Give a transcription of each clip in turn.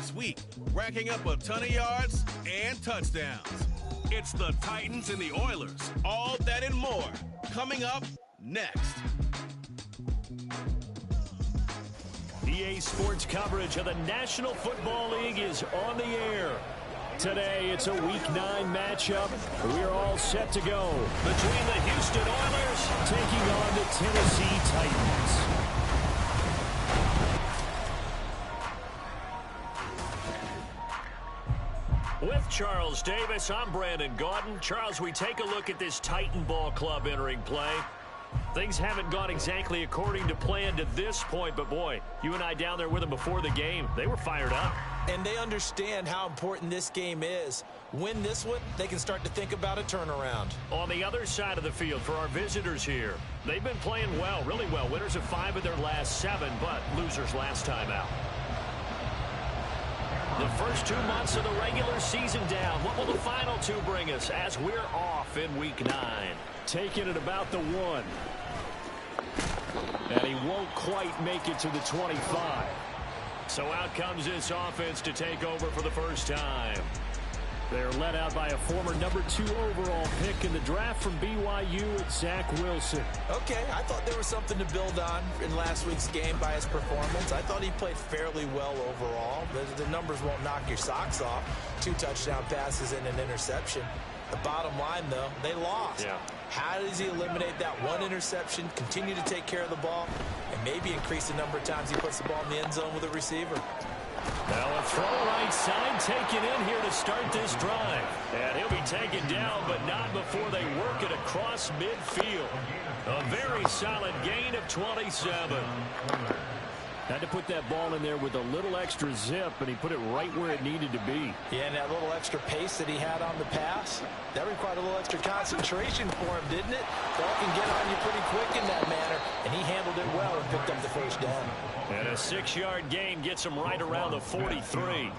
last week, racking up a ton of yards and touchdowns. It's the Titans and the Oilers, all that and more, coming up next. EA Sports coverage of the National Football League is on the air. Today, it's a Week 9 matchup. We're all set to go between the Houston Oilers taking on the Tennessee Titans. With Charles Davis, I'm Brandon Gaudin. Charles, we take a look at this Titan ball club entering play. Things haven't gone exactly according to plan to this point, but boy, you and I down there with them before the game, they were fired up. And they understand how important this game is. Win this one, they can start to think about a turnaround. On the other side of the field for our visitors here, they've been playing well, really well. Winners of 5 of their last 7, but losers last time out. The first 2 months of the regular season down. What will the final 2 bring us as we're off in Week 9? Taking it about the 1. And he won't quite make it to the 25. So out comes this offense to take over for the first time. They're led out by a former number 2 overall pick in the draft from BYU, Zach Wilson. Okay, I thought there was something to build on in last week's game by his performance. I thought he played fairly well overall. The numbers won't knock your socks off. 2 touchdown passes and an interception. The bottom line, though, they lost. Yeah. How does he eliminate that 1 interception, continue to take care of the ball, and maybe increase the number of times he puts the ball in the end zone with a receiver? Now a throw right side taken in here to start this drive. And he'll be taken down, but not before they work it across midfield. A very solid gain of 27. Had to put that ball in there with a little extra zip, and he put it right where it needed to be. Yeah, and that little extra pace that he had on the pass, that required a little extra concentration for him, didn't it? Ball can get on you pretty quick in that manner, and he handled it well and picked up the first down. And a 6-yard gain gets him right around the 43.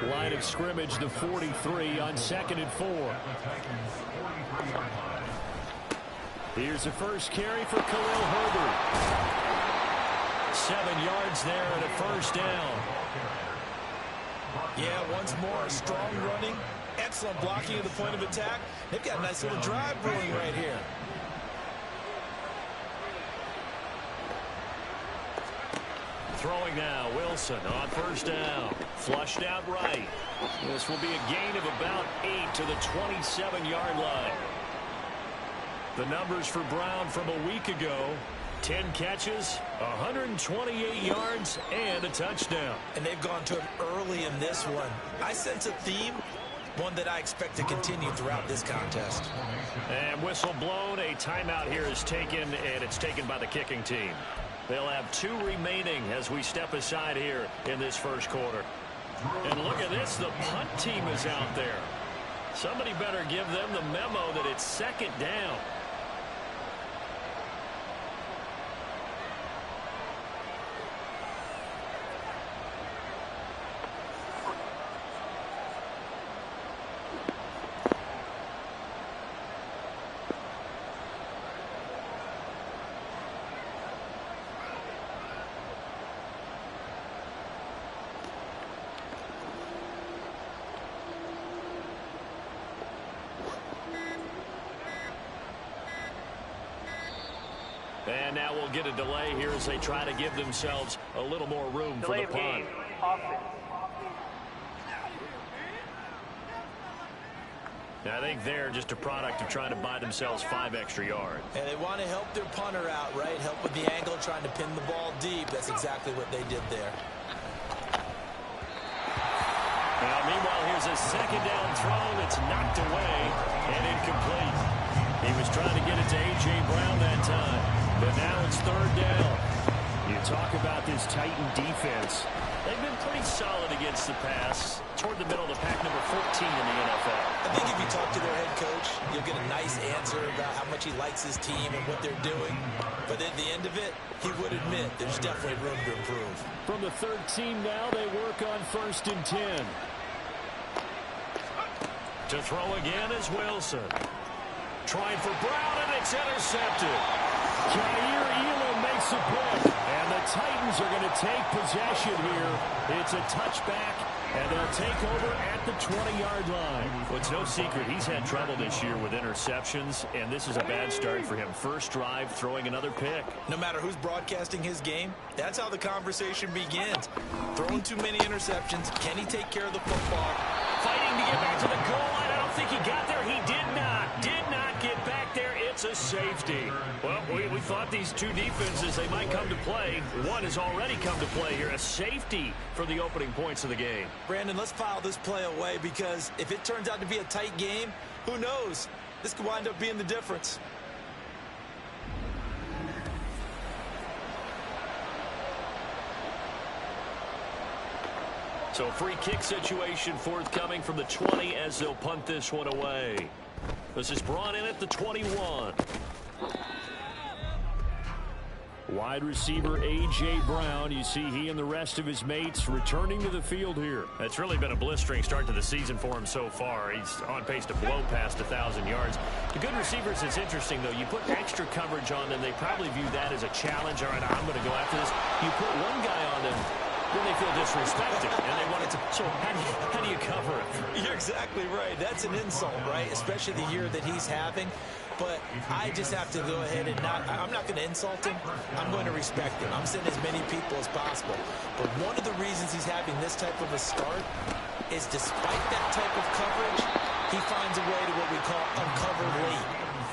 Line of scrimmage, the 43 on 2nd and 4. Here's the first carry for Khalil Herbert. 7 yards there and a first down. Yeah, once more, strong running, excellent blocking at the point of attack. They've got a nice little drive brewing right here. Throwing now, Wilson on first down. Flushed out right. This will be a gain of about 8 to the 27-yard line. The numbers for Brown from a week ago: 10 catches, 128 yards, and a touchdown. And they've gone to him early in this one. I sense a theme, one that I expect to continue throughout this contest. And whistle blown. A timeout here is taken, and it's taken by the kicking team. They'll have 2 remaining as we step aside here in this first quarter. And look at this. The punt team is out there. Somebody better give them the memo that it's 2nd down. And now we'll get a delay here as they try to give themselves a little more room for the punt. I think they're just a product of trying to buy themselves 5 extra yards. And they want to help their punter out, right? Help with the angle, trying to pin the ball deep. That's exactly what they did there. Now, meanwhile, here's a 2nd down throw that's knocked away and incomplete. He was trying to get it to A.J. Brown that time, but now it's 3rd down. You talk about this Titan defense. They've been pretty solid against the pass, toward the middle of the pack, number 14 in the NFL. I think if you talk to their head coach, you'll get a nice answer about how much he likes his team and what they're doing. But at the end of it, he would admit there's definitely room to improve. From the 13 now, they work on 1st and 10. To throw again is Wilson. Trying for Brown, and it's intercepted. Jair Elam makes a play. And the Titans are going to take possession here. It's a touchback, and they'll take over at the 20-yard line. Well, it's no secret he's had trouble this year with interceptions, and this is a bad start for him. First drive, throwing another pick. No matter who's broadcasting his game, that's how the conversation begins. Throwing too many interceptions. Can he take care of the football? Fighting to get back to the goal line. I don't think he got there. He did not get back there. It's a safety. Well, we thought these two defenses, they might come to play. One has already come to play here. A safety for the opening points of the game. Brandon, let's file this play away because if it turns out to be a tight game, who knows? This could wind up being the difference. So free kick situation forthcoming from the 20 as they'll punt this one away. This is brought in at the 21. Wide receiver A.J. Brown. You see he and the rest of his mates returning to the field here. It's really been a blistering start to the season for him so far. He's on pace to blow past 1,000 yards. The good receivers, it's interesting, though. You put extra coverage on them, they probably view that as a challenge. All right, I'm going to go after this. You put one guy on them, then they feel disrespected, and they want it to. So how do you cover it? You're exactly right. That's an insult, right? Especially the year that he's having. But I just have to go ahead and I'm not going to insult him. I'm going to respect him. I'm sending as many people as possible. But one of the reasons he's having this type of a start is despite that type of coverage, he finds a way to what we call uncover late.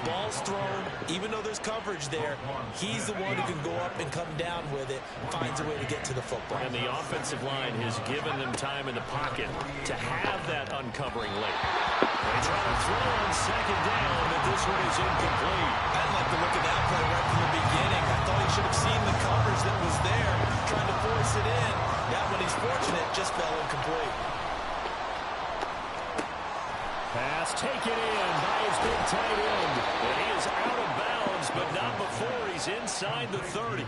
Ball's thrown, even though there's coverage there, he's the one who can go up and come down with it, finds a way to get to the football. And the offensive line has given them time in the pocket to have that uncovering late. They try to throw on second down, but this one is incomplete. I didn't like the look of that play right from the beginning. I thought he should have seen the coverage that was there, trying to force it in. That one, he's fortunate, just fell incomplete. Pass taken in by his big tight end. And he is out of bounds, but not before he's inside the 30.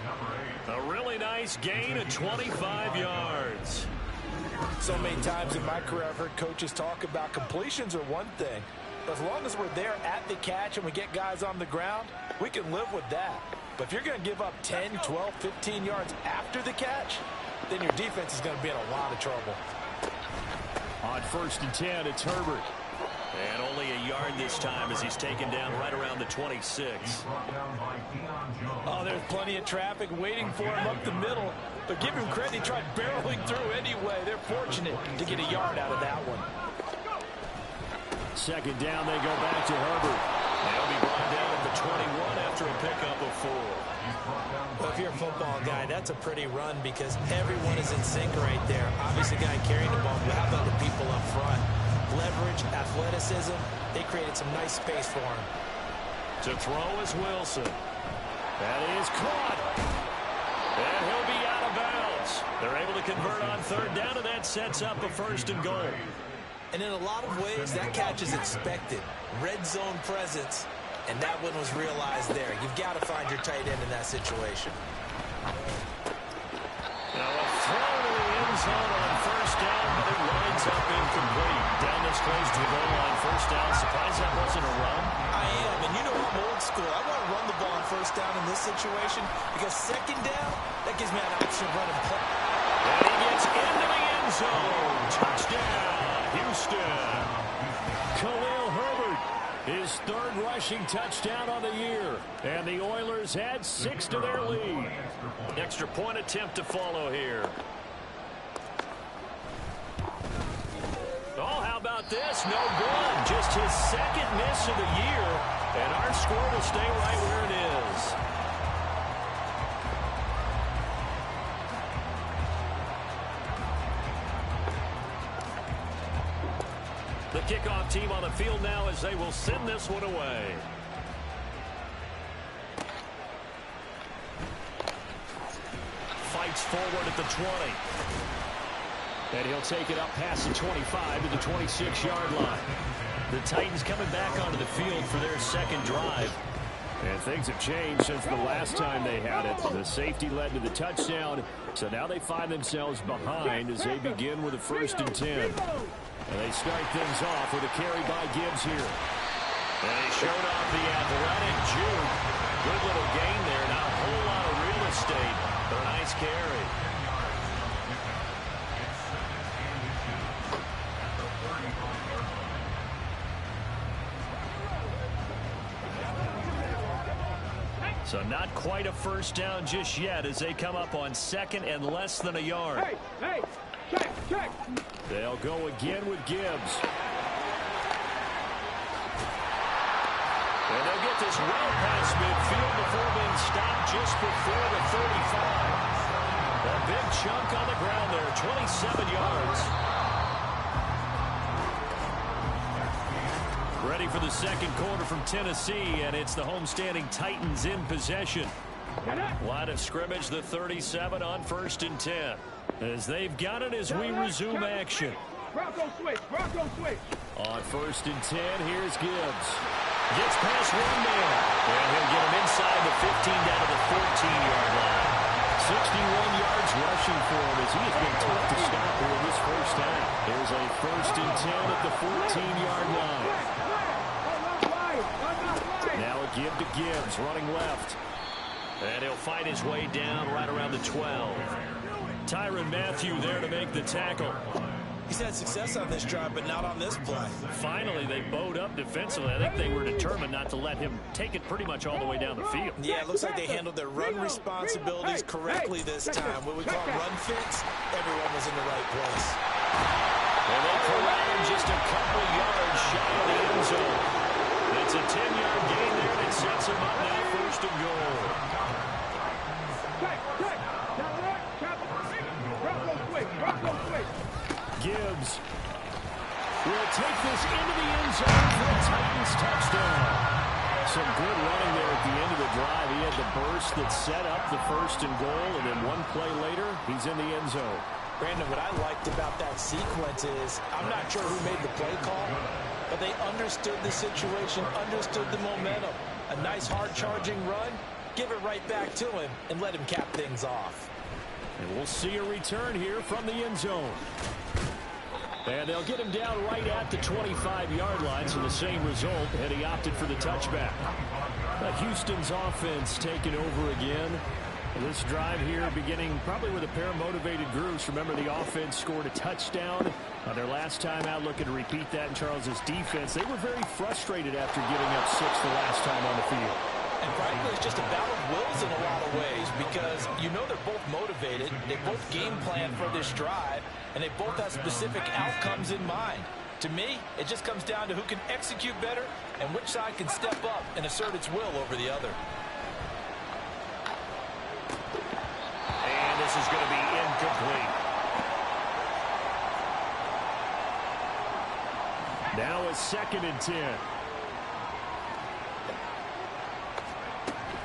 A really nice gain of 25 yards. So many times in my career, I've heard coaches talk about completions are one thing. As long as we're there at the catch and we get guys on the ground, we can live with that. But if you're going to give up 10, 12, 15 yards after the catch, then your defense is going to be in a lot of trouble. On 1st and 10, it's Herbert. And only a yard this time as he's taken down right around the 26. Oh, there's plenty of traffic waiting for him up the middle. But give him credit, he tried barreling through anyway. They're fortunate to get a yard out of that one. 2nd down, they go back to Herbert. They'll be brought down at the 21 after a pickup of 4. Well, if you're a football guy, that's a pretty run because everyone is in sync right there. Obviously, the guy carrying the ball, but how about the people up front? Leverage, athleticism, they created some nice space for him. To throw is Wilson. That is caught. And he'll be out of bounds. They're able to convert on 3rd down, and that sets up a 1st and goal. And in a lot of ways, that catch is expected. Red zone presence, and that one was realized there. You've got to find your tight end in that situation. Now a throw to the end zone on 1st down, but it winds up incomplete. Down this close to the goal line, 1st down. Surprised that wasn't a run? I am, and you know I'm old school. I want to run the ball on 1st down in this situation because 2nd down, that gives me an option of running play. And he gets into the end zone. Touchdown, Houston. Khalil Herbert, his 3rd rushing touchdown on the year. And the Oilers add 6 to their lead. Extra point attempt to follow here. Oh, how about this? No good. Just his 2nd miss of the year. And our score will stay right where it is. The kickoff team on the field now as they will send this one away. Fights forward at the 20. And he'll take it up past the 25 to the 26-yard line. The Titans coming back onto the field for their 2nd drive. And things have changed since the last time they had it. The safety led to the touchdown, so now they find themselves behind as they begin with a 1st and 10. And they start things off with a carry by Gibbs here. And he showed off the athletic juke. Good little gain there. Not a whole lot of real estate, but a nice pass carry. So not quite a first down just yet as they come up on second and less than a yard. Hey, check. They'll go again with Gibbs. And they'll get this well past midfield before being stopped just before the 35. A big chunk on the ground there, 27 yards. Ready for the second quarter from Tennessee, and it's the homestanding Titans in possession. Line of scrimmage, the 37 on 1st and 10. As they've got it as we resume action. Bronco switch. On 1st and 10, here's Gibbs. Gets past one man, and he'll get him inside the 15 down to the 14-yard line. 61 yards rushing for him as he has been tough to stop here in this first half. There's a 1st and 10 at the 14-yard line. Now a give to Gibbs, running left. And he'll find his way down right around the 12. Tyrann Mathieu there to make the tackle. He's had success on this drive, but not on this play. Finally, they bowed up defensively. I think they were determined not to let him take it pretty much all the way down the field. Yeah, it looks like they handled their run responsibilities correctly this time. What we call run fits, everyone was in the right place. And they corral him just a couple yards shy of the end zone. It's a 10-yard gain there, and it sets him up now 1st and goal. Gibbs will take this into the end zone for a Titans touchdown. Some good running there at the end of the drive. He had the burst that set up the 1st and goal, and then one play later, he's in the end zone. Brandon, what I liked about that sequence is, I'm not sure who made the play call, but they understood the situation, understood the momentum. A nice hard-charging run, give it right back to him, and let him cap things off. And we'll see a return here from the end zone. And they'll get him down right at the 25-yard line, so the same result, and he opted for the touchback. Houston's offense taking over again. This drive here beginning probably with a pair of motivated groups. Remember, the offense scored a touchdown their last time out. Looking to repeat that in Charles's defense. They were very frustrated after giving up 6 the last time on the field. And frankly, it's just a battle of wills in a lot of ways because you know they're both motivated. They both game plan for this drive, and they both have specific outcomes in mind. To me, it just comes down to who can execute better and which side can step up and assert its will over the other. And this is going to be incomplete. Now a 2nd and 10.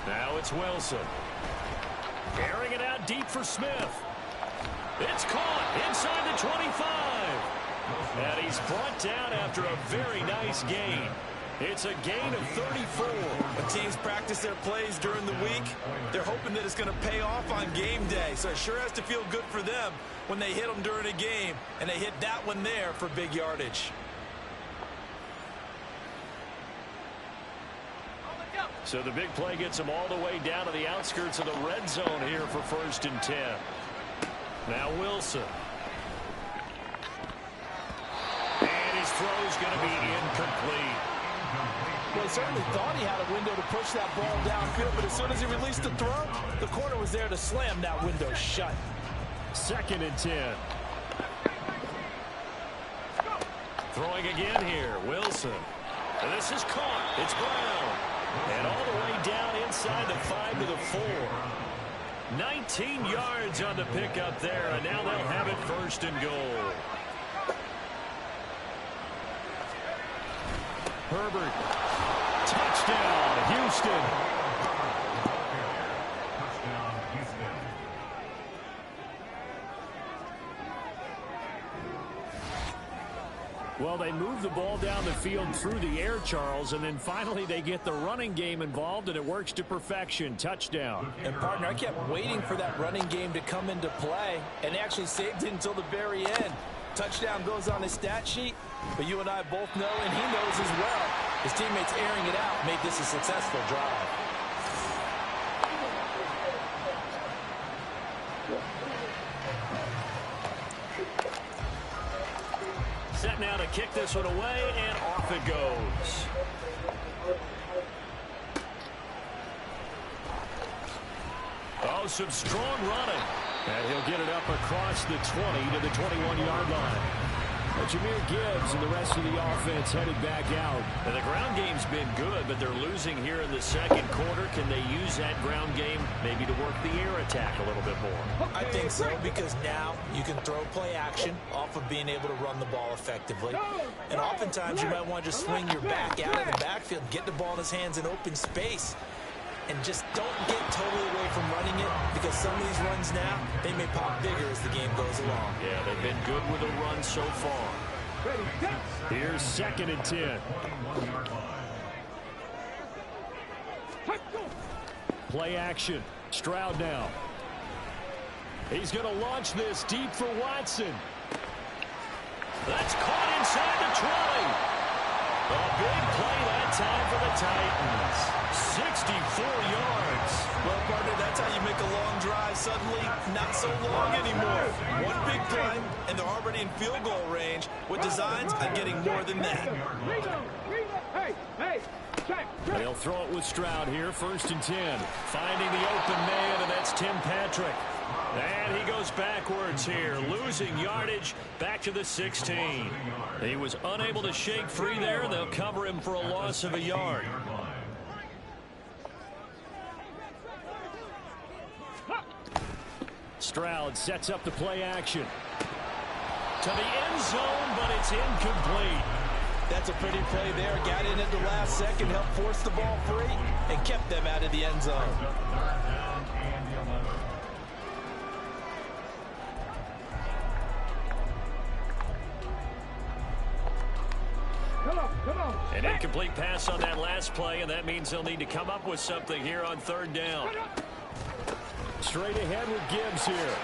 Now it's Wilson. Carrying it out deep for Smith. It's caught inside the 25. And he's brought down after a very nice gain. It's a gain of 34. When teams practice their plays during the week, they're hoping that it's going to pay off on game day. So it sure has to feel good for them when they hit them during a game, and they hit that one there for big yardage. So the big play gets them all the way down to the outskirts of the red zone here for 1st and 10. Now Wilson. And his throw's going to be incomplete. Well, he certainly thought he had a window to push that ball downfield, but as soon as he released the throw, the corner was there to slam that window shut. 2nd and 10. Throwing again here, Wilson. And this is caught. It's Brown. And all the way down inside the 5 to the 4. 19 yards on the pickup there, and now they'll have it 1st and goal. Herbert. Touchdown, Houston. Well, they move the ball down the field through the air, Charles, and then finally they get the running game involved, and it works to perfection. Touchdown. And, partner, I kept waiting for that running game to come into play, and they actually saved it until the very end. Touchdown goes on his stat sheet, but you and I both know, and he knows as well, his teammates airing it out made this a successful drive. Set now to kick this one away, and off it goes. Oh, some strong running. And he'll get it up across the 20 to the 21-yard line. Well, Jahmyr Gibbs and the rest of the offense headed back out. And the ground game's been good, but they're losing here in the second quarter. Can they use that ground game maybe to work the air attack a little bit more? I think so, because now you can throw play action off of being able to run the ball effectively. And oftentimes you might want to just swing your back out of the backfield, get the ball in his hands in open space, and just don't get totally away from running it, because some of these runs now, they may pop bigger as the game goes along. Yeah, they've been good with the run so far. Here's 2nd and 10. Play action. Stroud now. He's going to launch this deep for Watson. That's caught inside the 20. A big play that time for the Titans. 64 yards. Well, partner, that's how you make a long drive suddenly not so long anymore. One big play, and they're already in field goal range with designs on getting more than that. They'll throw it with Stroud here, 1st and 10. Finding the open man, and that's Tim Patrick. And he goes backwards here, losing yardage back to the 16. He was unable to shake free there. They'll cover him for a loss of a yard. Stroud sets up the play action. To the end zone, but it's incomplete. That's a pretty play there. Got in at the last second, helped force the ball free, and kept them out of the end zone. An incomplete pass on that last play, and that means they'll need to come up with something here on 3rd down. Straight ahead with Gibbs here.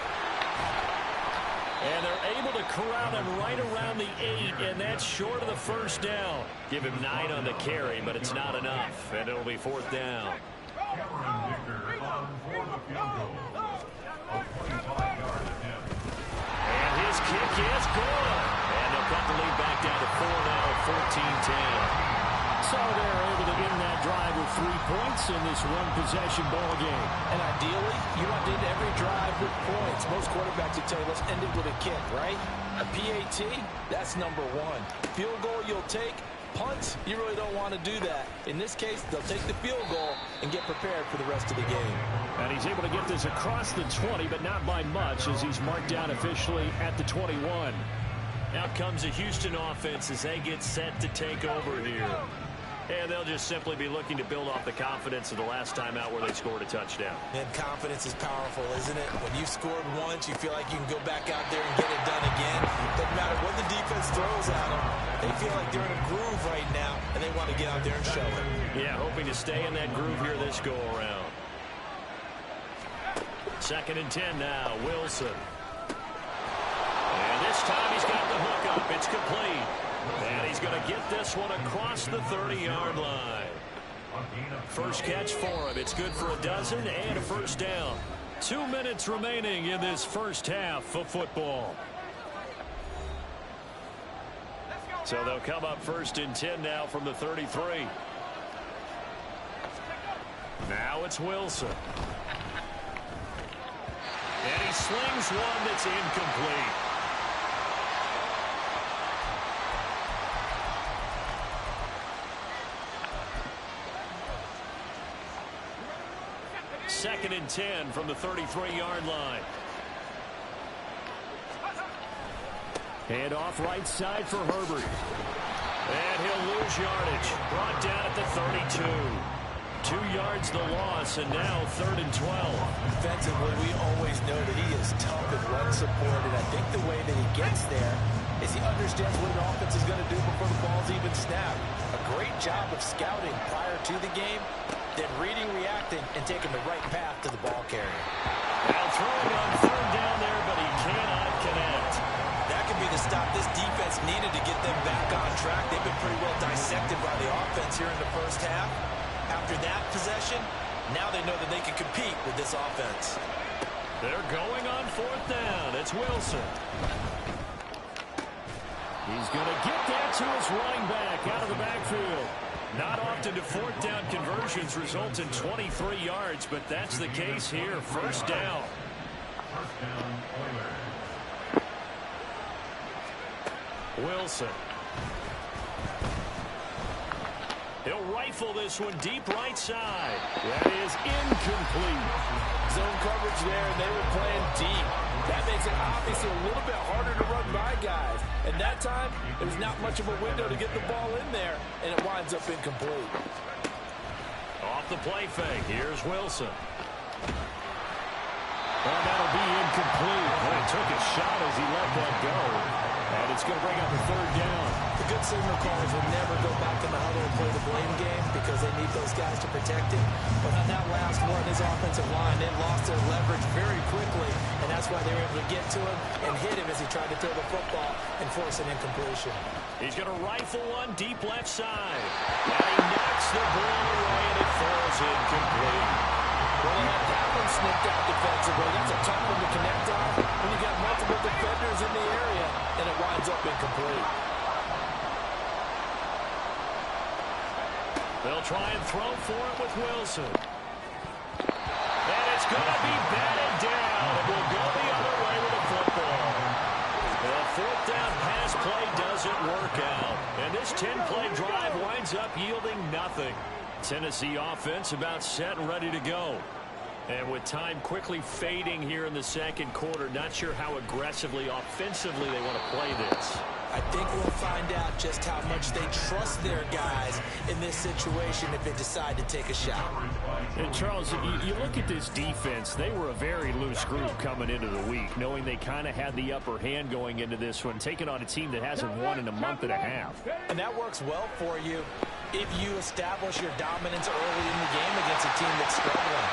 And they're able to corral him right around the 8, and that's short of the 1st down. Give him 9 on the carry, but it's not enough, and it'll be 4th down. And his kick is good. And they'll cut the lead back down to 4 now, 14-10. So they're able to end that drive with 3 points in this one-possession ball game. And ideally, you want to end every drive with points. Most quarterbacks would tell you, let's end it with a kick, right? A PAT, that's number 1. Field goal you'll take. Punts, you really don't want to do that. In this case, they'll take the field goal and get prepared for the rest of the game. And he's able to get this across the 20, but not by much, as he's marked down officially at the 21. Out comes the Houston offense as they get set to take over here. And they'll just simply be looking to build off the confidence of the last time out where they scored a touchdown. And confidence is powerful, isn't it? When you've scored once, you feel like you can go back out there and get it done again. Doesn't matter what the defense throws at them. They feel like they're in a groove right now, and they want to get out there and show it. Yeah, hoping to stay in that groove here this go-around. 2nd and 10 now, Wilson. And this time he's got the hook up. It's complete. And he's going to get this one across the 30-yard line. First catch for him. It's good for a dozen and a 1st down. 2 minutes remaining in this first half of football. So they'll come up 1st and 10 now from the 33. Now it's Wilson. And he slings one that's incomplete. Second and 10 from the 33-yard line. And off right side for Herbert. And he'll lose yardage. Brought down at the 32. 2 yards the loss, and now 3rd and 12. Defensively, we always know that he is tough and run support, and I think the way that he gets there is he understands what an offense is going to do before the ball's even snapped. A great job of scouting prior to the game, then reading, reacting, and taking the right path to the ball carrier. Now throwing on 3rd down there, but he cannot connect. That could be the stop this defense needed to get them back on track. They've been pretty well dissected by the offense here in the first half. After that possession, now they know that they can compete with this offense. They're going on 4th down. It's Wilson. He's going to get that to his running back out of the backfield. Not often do 4th down conversions result in 23 yards, but that's the case here. 1st down. Wilson. He'll rifle this one deep right side. That is incomplete. Zone coverage there, and they were playing deep. That makes it obviously a little bit harder to run by guys. And that time, there's not much of a window to get the ball in there, and it winds up incomplete. Off the play fake, here's Wilson. Well, that'll be incomplete. Well, he took a shot as he let that go. And it's going to bring up a 3rd down. The good signal callers will never go back in the huddle and play the blame game because they need those guys to protect him. But on that last one, his offensive line, they lost their leverage very quickly, and that's why they were able to get to him and hit him as he tried to throw the football and force an incompletion. He's going to rifle one deep left side. And he knocks the ball away, and it falls incomplete. Well, they had that one snipped out defensively. That's a tough one to connect on when you got multiple defenders in the area, and it winds up incomplete. They'll try and throw for it with Wilson. And it's going to be batted down. It will go the other way with the football. The 4th down pass play doesn't work out. And this 10-play drive winds up yielding nothing. Tennessee offense about set and ready to go. And with time quickly fading here in the 2nd quarter, not sure how aggressively, offensively they want to play this. I think we'll find out just how much they trust their guys in this situation if they decide to take a shot. And Charles, you look at this defense, they were a very loose group coming into the week, knowing they kind of had the upper hand going into this one, taking on a team that hasn't won in a month and a half. And that works well for you if you establish your dominance early in the game against a team that's struggling.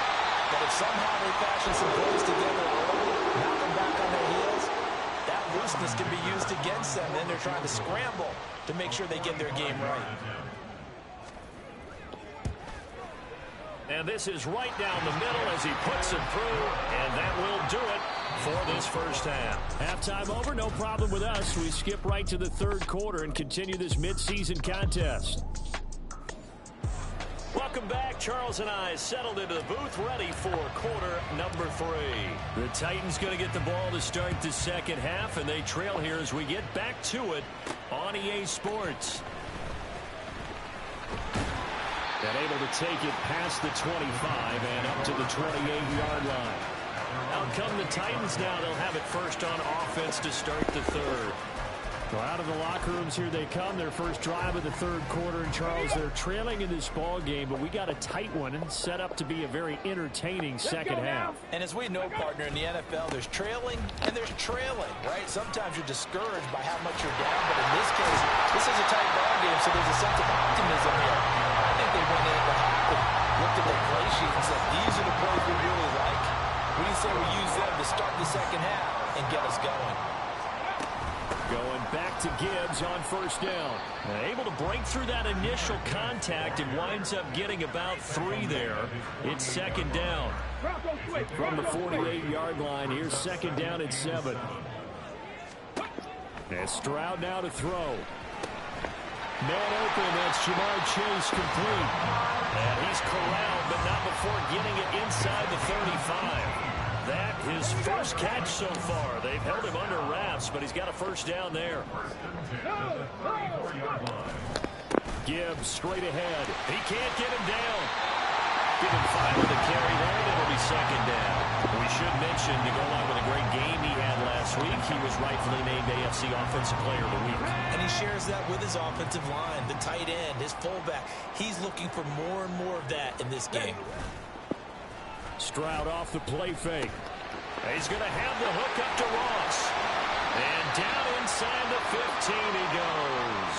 But if somehow they fashion some plays together early, knock them back on their heels, that looseness can be used against them. Then they're trying to scramble to make sure they get their game right. And this is right down the middle as he puts it through, and that will do it for this 1st half. Halftime over, no problem with us. We skip right to the 3rd quarter and continue this midseason contest. Welcome back. Charles and I settled into the booth, ready for quarter number 3. The Titans going to get the ball to start the 2nd half, and they trail here as we get back to it on EA Sports. And able to take it past the 25 and up to the 28-yard line. Out come the Titans now. They'll have it first on offense to start the 3rd. Well, out of the locker rooms here they come. Their first drive of the 3rd quarter. And, Charles, they're trailing in this ball game, but we got a tight one and set up to be a very entertaining 2nd half. And as we know, partner, in the NFL, there's trailing and there's trailing, right? Sometimes you're discouraged by how much you're down, but in this case, this is a tight ball game, so there's a sense of optimism here. I think they went in and looked at their play sheet and said, these are the plays we really like. We say we use them to start the 2nd half and get us going. Going back to Gibbs on 1st down. Able to break through that initial contact and winds up getting about 3 there. It's 2nd down. From the 48-yard line, here's 2nd down at 7. And Stroud now to throw. Man open, that's Jamar Chase complete. And he's corralled, but not before getting it inside the 35. That his first catch so far. They've held him under wraps, but he's got a 1st down there. Gibbs straight ahead. He can't get him down. Give him 5 with the carry there, and it'll be 2nd down. We should mention, to go along with a great game he had last week, he was rightfully named AFC Offensive Player of the Week. And he shares that with his offensive line, the tight end, his fullback. He's looking for more and more of that in this game. Stroud off the play fake. He's going to have the hook up to Ross. And down inside the 15 he goes.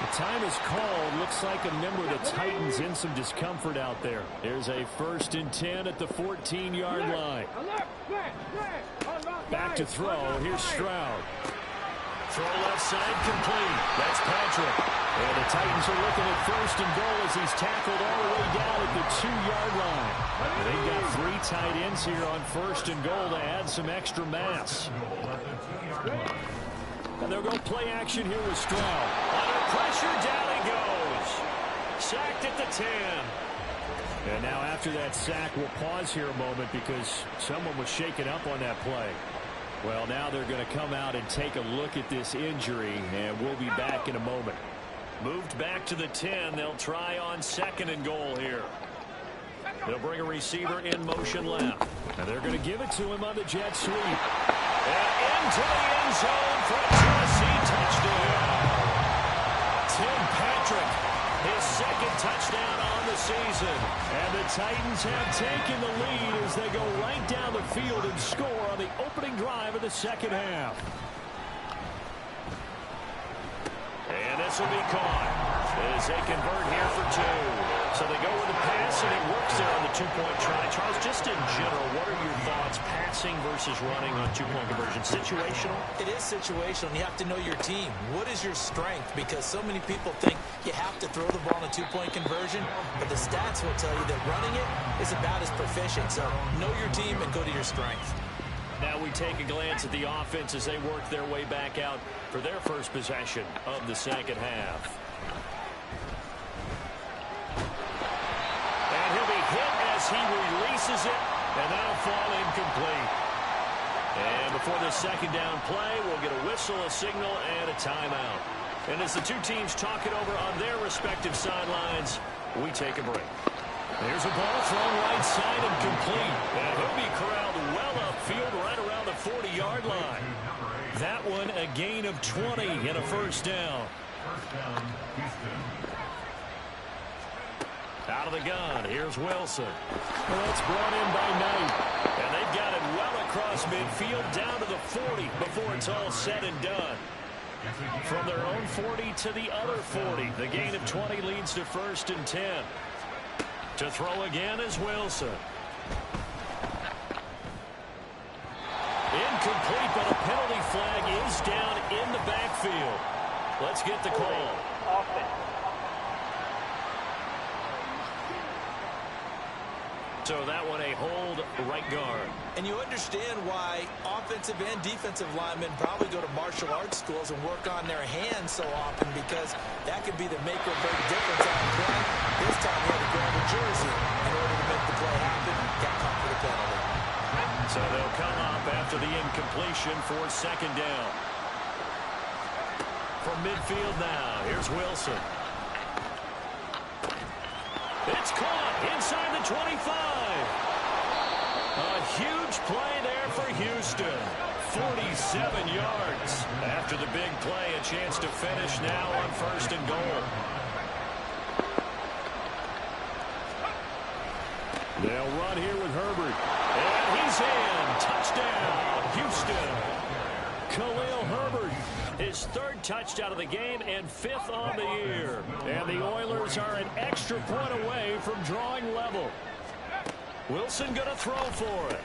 The time is called. Looks like a member of the Titans in some discomfort out there. There's a 1st and 10 at the 14-yard line. Back to throw. Here's Stroud. Throw left side complete. That's Patrick. And the Titans are looking at first and goal as he's tackled all the way down at the 2-yard line. They've got 3 tight ends here on first and goal to add some extra mass. And they'll go play action here with Stroud. Under pressure, down he goes. Sacked at the 10. And now after that sack, we'll pause here a moment because someone was shaken up on that play. Well, now they're going to come out and take a look at this injury, and we'll be back in a moment. Moved back to the 10. They'll try on second and goal here. They'll bring a receiver in motion left. And they're going to give it to him on the jet sweep. And into the end zone for a Tennessee touchdown. Tim Patrick, his second touchdown on the season. And the Titans have taken the lead as they go right down the field and score on the opening drive of the second half. And this will be caught as they convert here for 2. So they go with the pass, and he works there on the 2-point try. Charles, just in general, what are your thoughts passing versus running on 2-point conversion? Situational? It is situational, and you have to know your team. What is your strength? Because so many people think you have to throw the ball in a 2-point conversion, but the stats will tell you that running it is about as proficient. So know your team and go to your strength. Now we take a glance at the offense as they work their way back out for their first possession of the second half. And he'll be hit as he releases it, and that'll fall incomplete. And before the second down play, we'll get a whistle, a signal, and a timeout. And as the two teams talk it over on their respective sidelines, we take a break. There's a ball thrown right side and complete. And he'll be corralled well upfield right around the 40-yard line. That one a gain of 20 and a first down. Out of the gun, here's Wilson. Well, that's brought in by Knight. And they've got it well across midfield down to the 40 before it's all said and done. From their own 40 to the other 40. The gain of 20 leads to first and 10. To throw again is Wilson. Incomplete, but a penalty flag is down in the backfield. Let's get the call. So that one a hold right guard. And you understand why offensive and defensive linemen probably go to martial arts schools and work on their hands so often, because that could be the make or break difference on play. This time he had to grab a jersey in order to make the play happen. Got caught for the penalty. So they'll come up after the incompletion for second down. From midfield now, here's Wilson. It's caught inside the 25. A huge play there for Houston. 47 yards. After the big play, a chance to finish now on first and goal. They'll run here with Herbert. And he's in. Touchdown, Houston. Khalil Herbert, his third touchdown of the game and 5th on the year. And the Oilers are an extra point away from drawing level. Wilson going to throw for it.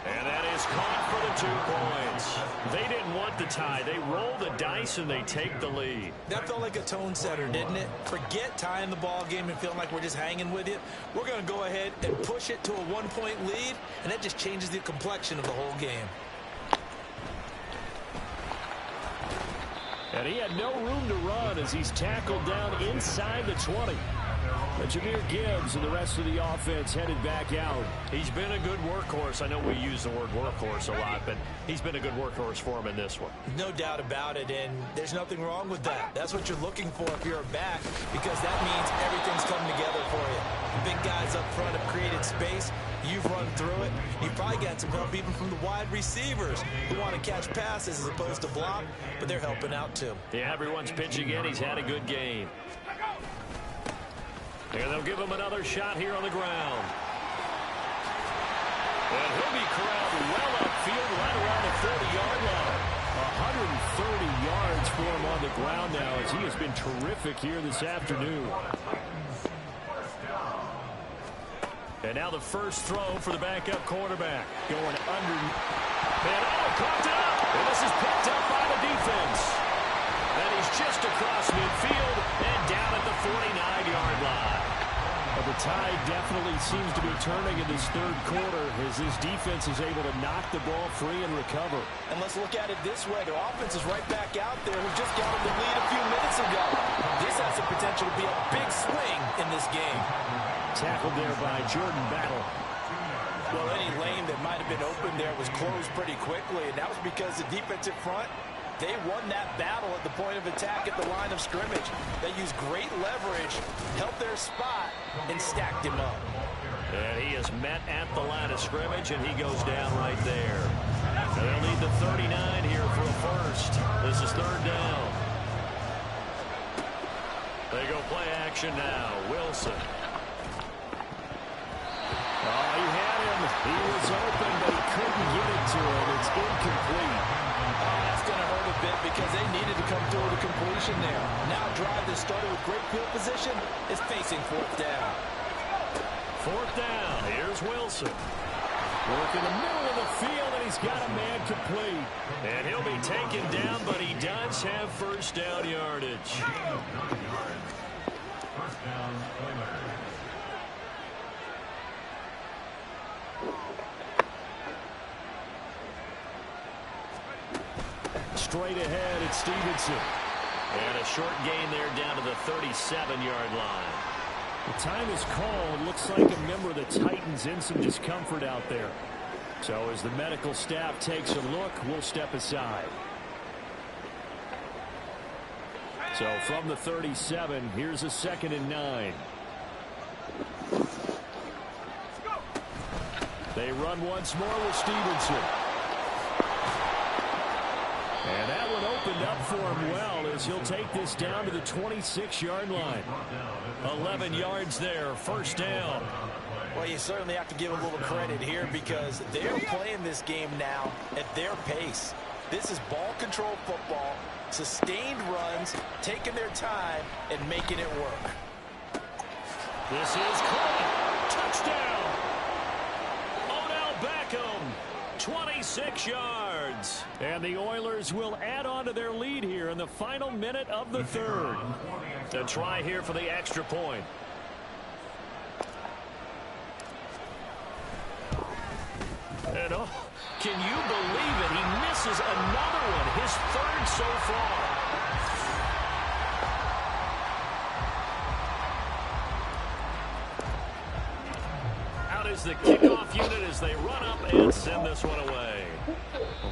And that is caught for the 2 points. They didn't want the tie. They roll the dice and they take the lead. That felt like a tone setter, didn't it? Forget tying the ball game and feeling like we're just hanging with you. We're going to go ahead and push it to a 1-point lead, and that just changes the complexion of the whole game. And he had no room to run as he's tackled down inside the 20. But Jahmyr Gibbs and the rest of the offense headed back out. He's been a good workhorse. I know we use the word workhorse a lot, but he's been a good workhorse for him in this one. No doubt about it, and there's nothing wrong with that. That's what you're looking for if you're a back, because that means everything's coming together for you. The big guys up front have created space. You've run through it. You've probably got some help even from the wide receivers who want to catch passes as opposed to block, but they're helping out too. Yeah, everyone's pitching in. He's had a good game. And they'll give him another shot here on the ground. And he'll be corralled well upfield right around the 40-yard line. 130 yards for him on the ground now as he has been terrific here this afternoon. And now the first throw for the backup quarterback. Going under. And caught it up. And this is picked up by the defense. And he's just across midfield and down at the 49-yard line. Well, the tide definitely seems to be turning in this third quarter as this defense is able to knock the ball free and recover. And let's look at it this way. Their offense is right back out there who just got the lead a few minutes ago. This has the potential to be a big swing in this game. Tackled there by Jordan Battle. Well, any lane that might have been open there was closed pretty quickly, and that was because the defensive front, they won that battle at the point of attack at the line of scrimmage. They used great leverage, held their spot, and stacked him up. And he is met at the line of scrimmage, and he goes down right there. So they'll need the 39 here for a first. This is third down. They go play action now. Wilson. Oh, he had him. He was open, but he couldn't get it to him. It's incomplete. That's going to hurt a bit because they needed to come through with a completion there. Now a drive that started with great field position is facing fourth down. Fourth down. Here's Wilson. Work in the middle of the field, and he's got a man complete. And he'll be taken down, but he does have first down yardage. Straight ahead, it's Stevenson. And a short gain there down to the 37-yard line. The time is called. Looks like a member of the Titans in some discomfort out there. So as the medical staff takes a look, we'll step aside. So from the 37, here's a 2nd and 9. They run once more with Stevenson. And that one opened up for him well as he'll take this down to the 26-yard line. 11 yards there, first down. Well, you certainly have to give a little credit here because they're playing this game now at their pace. This is ball control football, sustained runs, taking their time, and making it work. This is caught. Touchdown. Odell Beckham, 26 yards. And the Oilers will add on to their lead here in the final minute of the third. A try here for the extra point. And oh, can you believe it? He misses another one, his third so far. Out is the kickoff unit as they run up and send this one away.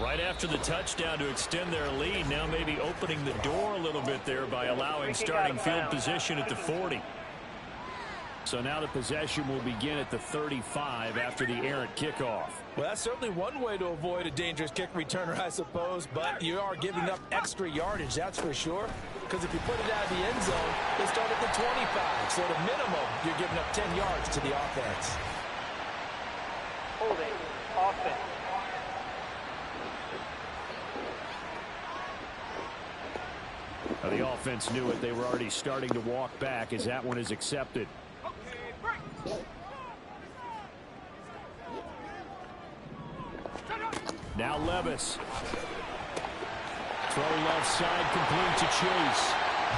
Right after the touchdown to extend their lead, now maybe opening the door a little bit there by allowing starting field position at the 40. So now the possession will begin at the 35 after the errant kickoff. Well, that's certainly one way to avoid a dangerous kick returner, I suppose, but you are giving up extra yardage, that's for sure. Because if you put it out of the end zone, they start at the 25. So at a minimum, you're giving up 10 yards to the offense. Holding. Offense. Now the offense knew it. They were already starting to walk back as that one is accepted. Now Levis. Throw left side complete to Chase.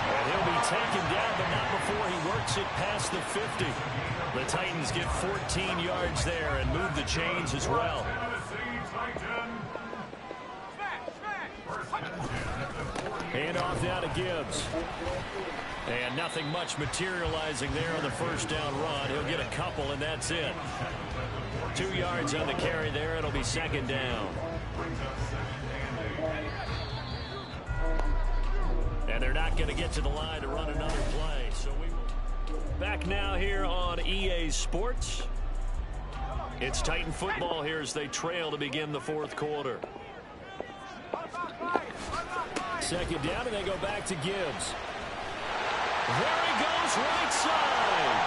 And he'll be taken down, but not before he works it past the 50. The Titans get 14 yards there and move the chains as well. Handoff now to Gibbs. And nothing much materializing there on the first down run. He'll get a couple, and that's it. 2 yards on the carry there. It'll be second down. And they're not going to get to the line to run another play. So we will back now here on EA Sports. It's Titan football here as they trail to begin the fourth quarter. Second down, and they go back to Gibbs. There he goes, right side.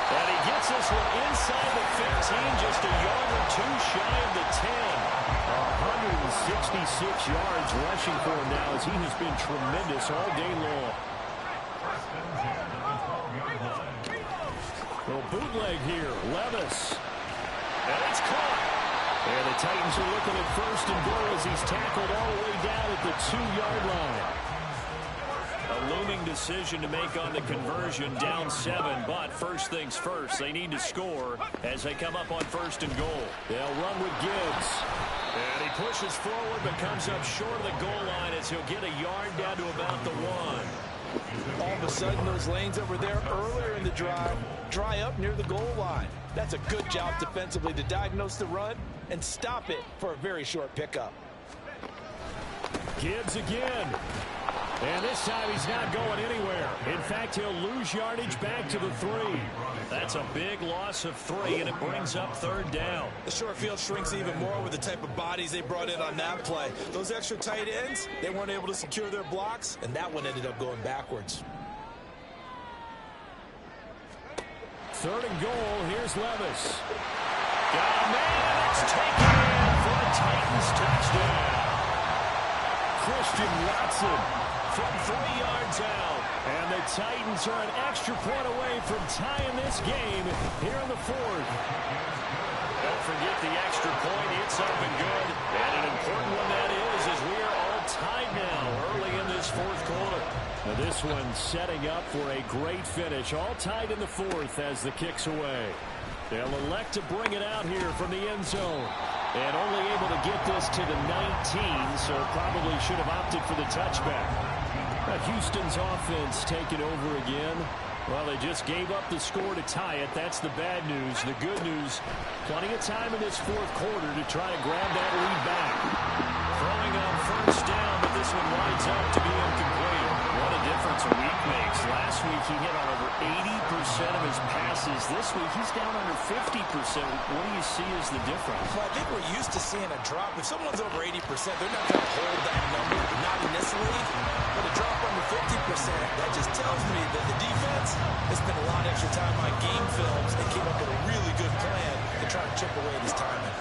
And he gets this one inside the 15, just a yard or two shy of the 10. 166 yards rushing for him now as he has been tremendous all day long. Little bootleg here, Levis. And it's caught. And the Titans are looking at first and goal as he's tackled all the way down at the 2-yard line. A looming decision to make on the conversion, down 7. But first things first, they need to score as they come up on 1st and goal. They'll run with Gibbs. And he pushes forward but comes up short of the goal line as he'll get a yard down to about the 1. All of a sudden, those lanes that were there earlier in the drive dry up near the goal line. That's a good job defensively to diagnose the run and stop it for a very short pickup. Gibbs again. And this time he's not going anywhere. In fact, he'll lose yardage back to the 3. That's a big loss of 3, and it brings up 3rd down. The short field shrinks even more with the type of bodies they brought in on that play. Those extra tight ends, they weren't able to secure their blocks, and that one ended up going backwards. 3rd and goal. Here's Levis. Got a man. It's taken in for a Titans touchdown. Christian Watson from 3 yards out. And the Titans are an extra point away from tying this game here in the 4th. Don't forget the extra point. It's up and good. And an important one that is, as we are all tied now early in this 4th quarter. Now this one setting up for a great finish. All tied in the 4th as the kick's away. They'll elect to bring it out here from the end zone. And only able to get this to the 19, so probably should have opted for the touchback. Houston's offense taking over again. Well, they just gave up the score to tie it. That's the bad news. The good news, plenty of time in this 4th quarter to try to grab that lead back. Throwing on 1st down, but this one winds up to be incomplete. What a difference a week makes. Last week he hit on over 80% of his passes. This week he's down under 50%. What do you see as the difference? Well, I think we're used to seeing a drop. If someone's over 80%, they're not going to hold that number, not in this league. But a drop under 50%, that just tells me that the defense has spent a lot of extra time on game films and came up with a really good plan to try to chip away at his timing.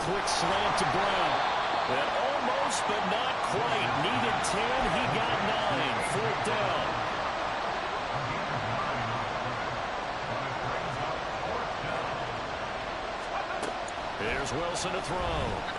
Quick slant to Brown. And almost, but not quite. Needed 10. He got 9. 4th down. Here's Wilson to throw.